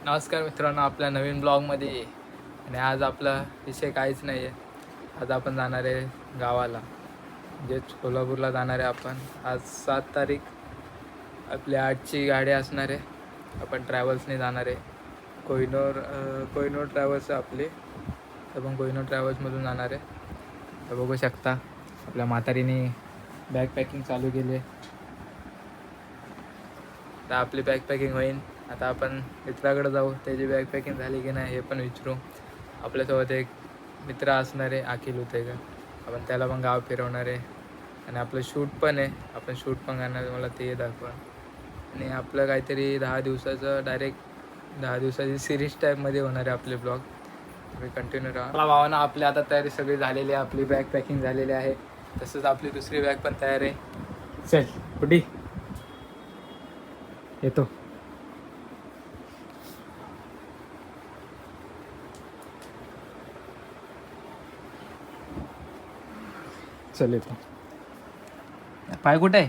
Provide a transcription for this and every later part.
नमस्कार मित्रांनो, आपल्या नवीन ब्लॉगमध्ये. आणि आज आपला विषय काहीच नाही आहे. आज आपण जाणार आहे गावाला, म्हणजेच कोल्हापूरला जाणार आहे आपण. आज 7 तारीख, आपली 8ची गाडी असणार आहे. आपण ट्रॅव्हल्सने जाणार आहे. कोहिनूर ट्रॅव्हल्स आहे आपली. आपण कोहिनूर ट्रॅव्हल्समधून जाणार आहे. तर बघू शकता आपल्या म्हातारीने बॅग पॅकिंग चालू केली आहे. तर आपली बॅग पॅकिंग होईल. आता आपण मित्राकडे जाऊ, त्याची बॅग पॅकिंग झाली की नाही हे पण विचारू. आपल्यासोबत एक मित्र असणार आहे, अखिल उतेकर. आपण त्याला पण गाव फिरवणार आहे. आणि आपलं शूट पण आहे, आपण शूट पण करणार आहे. मला ते दाखवा. आणि आपलं काहीतरी 10 दिवसाची सिरीज टाईपमध्ये होणार आहे आपले ब्लॉग. तुम्ही कंटिन्यू राहा. मला भावना आपली आता तयारी सगळी झालेली आहे. आपली बॅग पॅकिंग झालेली आहे. तसंच आपली दुसरी बॅग पण तयार आहे. चल कुठे येतो. चल येतो. पाय कुठे आहे?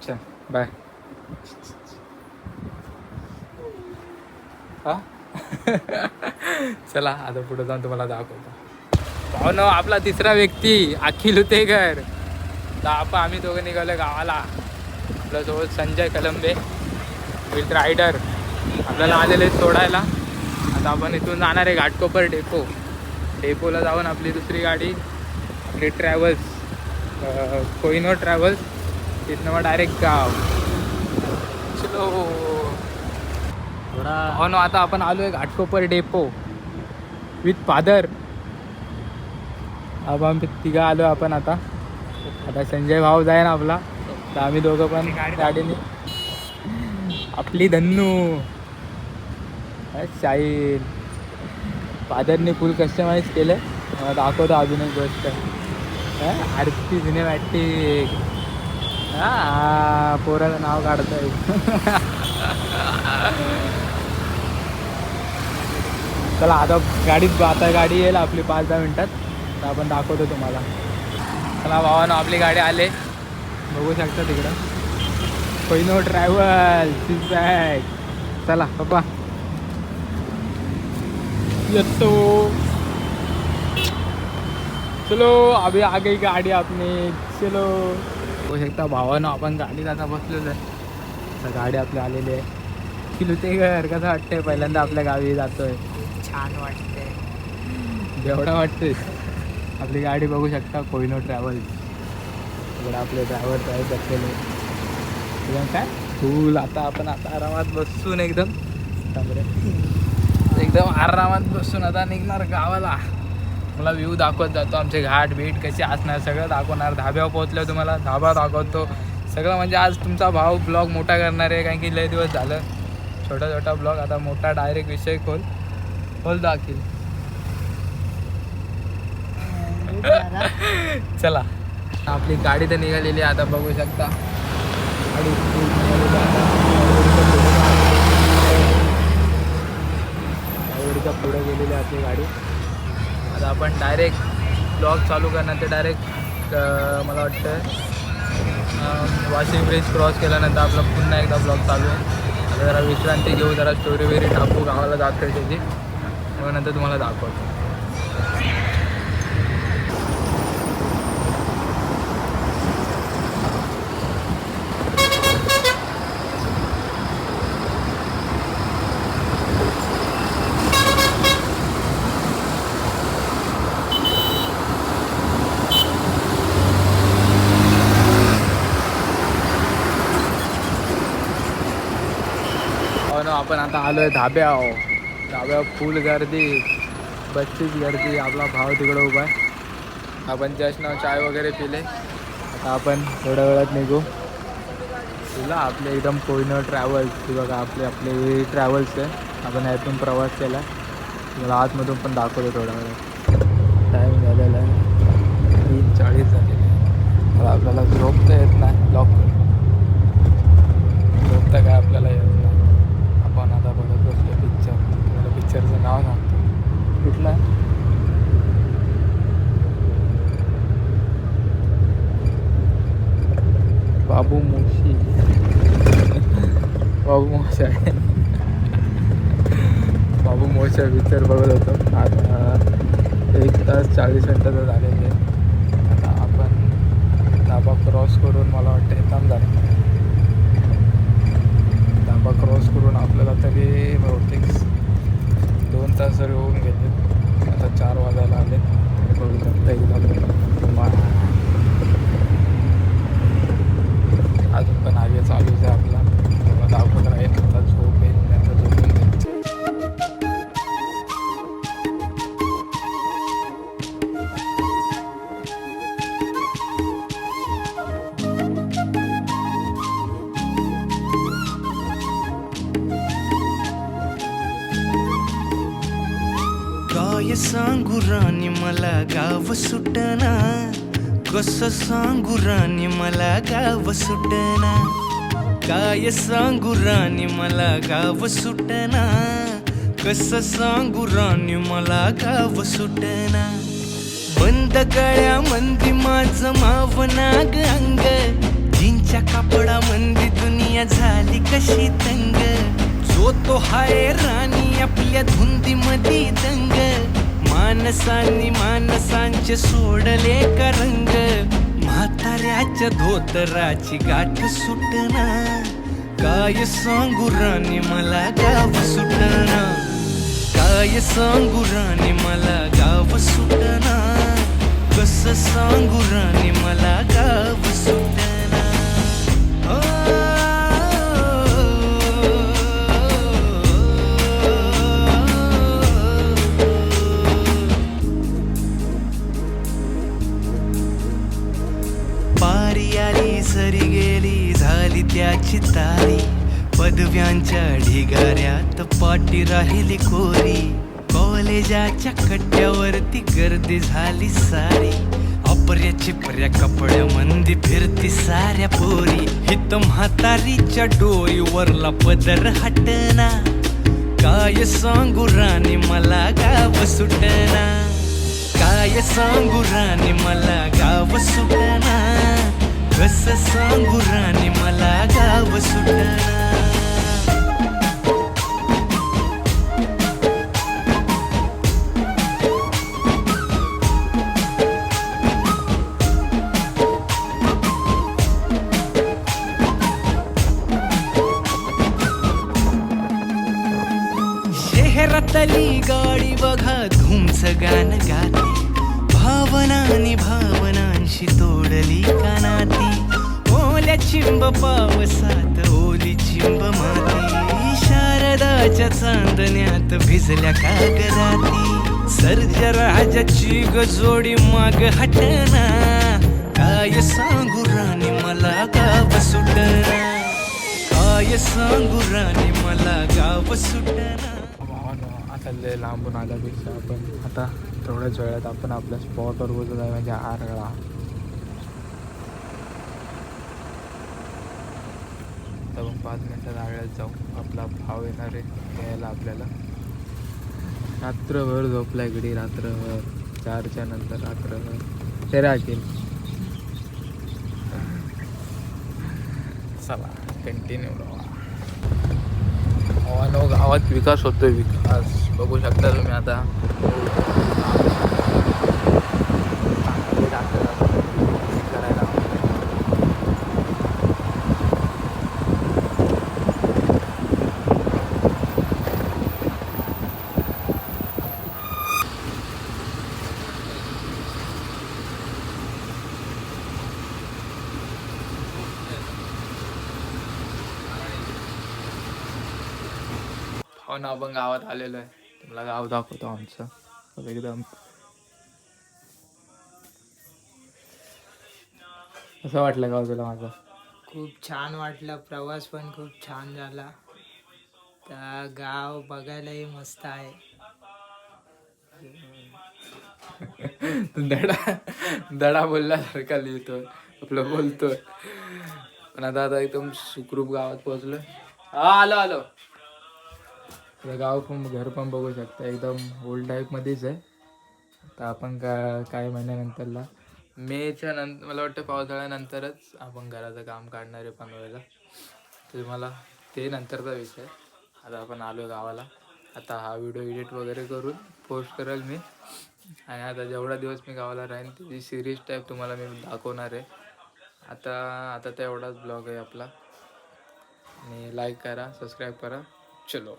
चल बाय. हा चला आता पुढे जाऊन तुम्हाला दाखवतो. भाऊ ना, आपला तिसरा व्यक्ती अखिल उतेकर. तर आम्ही दोघं निघालो गावाला. आपल्यासोबत संजय कलंबे विथ रायडर आपल्याला आलेले सोडायला. आता आपण इथून जाणार आहे घाटकोपर डेपोला जाऊन आपली दुसरी गाडी, आपली ट्रॅव्हल्स, कोहिनूर ट्रॅव्हल्स. तिथनं मग डायरेक्ट गाव. चलो थोडा. हो ना, आता आपण आलो आहे घाटकोपर डेपो विथ फादर. आपण तिघं आलो आपण. आता संजय भाऊ जाय ना आपला. तर आम्ही दोघं पण गाडीने. आपली धन्नू शाहीर फादरने फुल कस्टमाइज केलं. मला दाखवतो अजून एक गोष्ट. आरती सिनेमॅटिक. पोराचं नाव काढतोय. चला आता गाडी येईल आपली 5-10 मिनटात. तर आपण दाखवतो तुम्हाला. चला भावानं, आपली गाडी आले, बघू शकता तिकडं. Kohinoor travels is back. चला पप्पा येतो. चलो अभी आ गई गाडी आपली. चलो बघू शकता भावानं, आपण गाडीत आता बसलेलो आहे. तर गाडी आपली आलेली आहे. किलुतेकर कसं वाटतंय पहिल्यांदा आपल्या गावी जातोय? छान वाटते. एवढा वाटतंय. आपली गाडी बघू शकता, कोहिनूर ट्रॅव्हल्स. इकडे आपले ड्रायव्हर आहेत बसलेले. एकदम काय फुल. आता आपण आरामात बसून एकदम आरामात बसून आता निघणार गावाला. मला व्ह्यू दाखवत जातो, आमचे घाट बीट कसे असणार सगळं दाखवणार. धाब्यावर पोहोचल्यावर तुम्हाला धाबा दाखवतो सगळं. म्हणजे आज तुमचा भाव ब्लॉग मोठा करणार आहे, कारण की लय दिवस झालं छोटा ब्लॉग. आता मोठा डायरेक्ट विषय खोल दाखील. चला आपली गाडी तर निघालेली आहे. आता बघू शकता गाडी पुढे गेलेली आहे आपली गाडी. आता आपण डायरेक्ट ब्लॉग चालू करणार. ते डायरेक्ट मला वाटतं वाशिंग ब्रिज क्रॉस केल्यानंतर आपला पुन्हा एकदा ब्लॉग चालू आहे. आता जरा विश्रांती घेऊ, जरा स्टोरी वगैरे टाकू. गावाला जातो आहे त्याची, मग नंतर तुम्हाला दाखवतो. आपण आता आलो आहे धाब्यावर फुल गर्दी, बसचीच गर्दी. आपला भाव तिकडं उभा आहे. आपण जस्ट नाव चाय वगैरे पिले. आता आपण थोड्या वेळात निघू. तुला आपले एकदम कोहिनूर ट्रॅव्हल्स, बघा आपले ट्रॅव्हल्स आहे. आपण यातून प्रवास केला. मला आतमधून पण दाखवतो थोड्या वेळात. टाईम झालेला आहे 3:40 झालेले. मला आपल्याला झोपता येत नाही. झोपता काय आपल्याला येत नाही. आपण आता बघत बसलो पिक्चर. तुम्हाला पिक्चरचं नाव सांगतो. कुठलं आहे? बाबू मोशी बाबू मोशा आहे. बाबू मोशा पिक्चर बघत होतो. आता 1 तास 40 मिनटं झालेले. आता आपण धाबा क्रॉस करून मला वाटतं थांब झालं. धाबा क्रॉस करून आपल्याला तरी बहुतेक 2 तास जरी होऊन गेले. आता 4 वाजायला आले. बघू शकता एकदम अजून पण हायवे चालूच आहे आपला. तेव्हा दाखवत राहील. आता झोप येईल नंतर झोपून जाईल. काय सांगू राणी मला गाव सुटना, कसं सांगू राणी मला गाव सुटना. काय सांगू राणी मला गाव सुटना, कसं सांगू राणी मला गाव सुटना. बंद गळ्या मंदी माझं मावनाग अंग, जीनच्या कापडा मंदी दुनिया झाली कशी तंग. जो तो हाय राणी आपल्या धुंदी मधी दंग, माणसांनी माणसांचे सोडले का रंग. म्हाताऱ्याच्या धोतराची गाठ सुटना, काय सांगू राणी मला गाव सुटना. काय सांगू राणी मला गाव सुटना, कसं सांगू राणी मला गाव सुटना. पारी आली सरी गेली झाली त्याची तारी, पदव्यांच्या ढिगाऱ्यात पाठी राहिली कोरी. कॉलेजाच्या कट्ट्यावरती गर्दी झाली सारी, अपऱ्या चिपऱ्या कपड्या मंदी फिरती साऱ्या पोरी. हित म्हातारीच्या डोईवरला पदर हटना, काय सांगू राणी मला गाव सुटना. काय सांगू राणी मला गाव सुटना, कसं सांगू राणी मला गाव सुटना. शहरातली गाडी बघा धूमचं गाणं गाते, भावनांनी भावनांशी तोडली कानाती. ओल्या चिंब पावसात ओली चिंब माती, शारदाच्या चांदण्यात भिजल्या कागदाती. सर्जराजाची गजोडी माग हटना, काय सांगू राणी मला गाव सुटना. काय सांगू राणी मला गाव सुटना. आता लय लांबून आल्यापेक्षा आपण आता थोड्याच वेळात आपण आपल्या स्पॉटवर बोलत आहे, म्हणजे आरळा. तर मग 5 मिनटात आरळ्यात जाऊ. आपला भाव येणार आहे घ्यायला आपल्याला. रात्रभर झोपला इकडे, रात्रभर 4च्या नंतर रात्रभर शेराकील. चला कंटिन्यू राहा. गावात विकास होतोय, विकास बघू शकता तुम्ही. आता करायला हो ना. आपण गावात आलेलो आहे, तुम्हाला गाव दाखवतो आमचं एकदम. कसं वाटलं गाव तुला माझं? खूप छान वाटलं. प्रवास पण खूप छान झाला. तर गाव बघायलाही मस्त आहे. दडा बोलल्यासारखा लिहितोय, आपलं बोलतोय. पण आता एकदम सुखरूप गावात पोहोचलोय. आलो आलो. गाव पण घर पण बघू शकता, एकदम ओल्ड टाईप मध्येच आहे. आता आपण काही महिन्यानंतरला मेच्या नंतर मला वाटतं पावसाळ्यानंतरच आपण घराचं काम काढणार आहे पनवेलला. तर मला ते नंतरचा विषय. आता आपण आलो गावाला. आता हा व्हिडिओ एडिट वगैरे करून पोस्ट करेल मी. आणि आता जेवढा दिवस मी गावाला राहीन त्याची सिरीज टाईप तुम्हाला मी दाखवणार आहे. आता आता तर एवढाच ब्लॉग आहे आपला. आणि लाईक करा, सबस्क्राईब करा. चलो.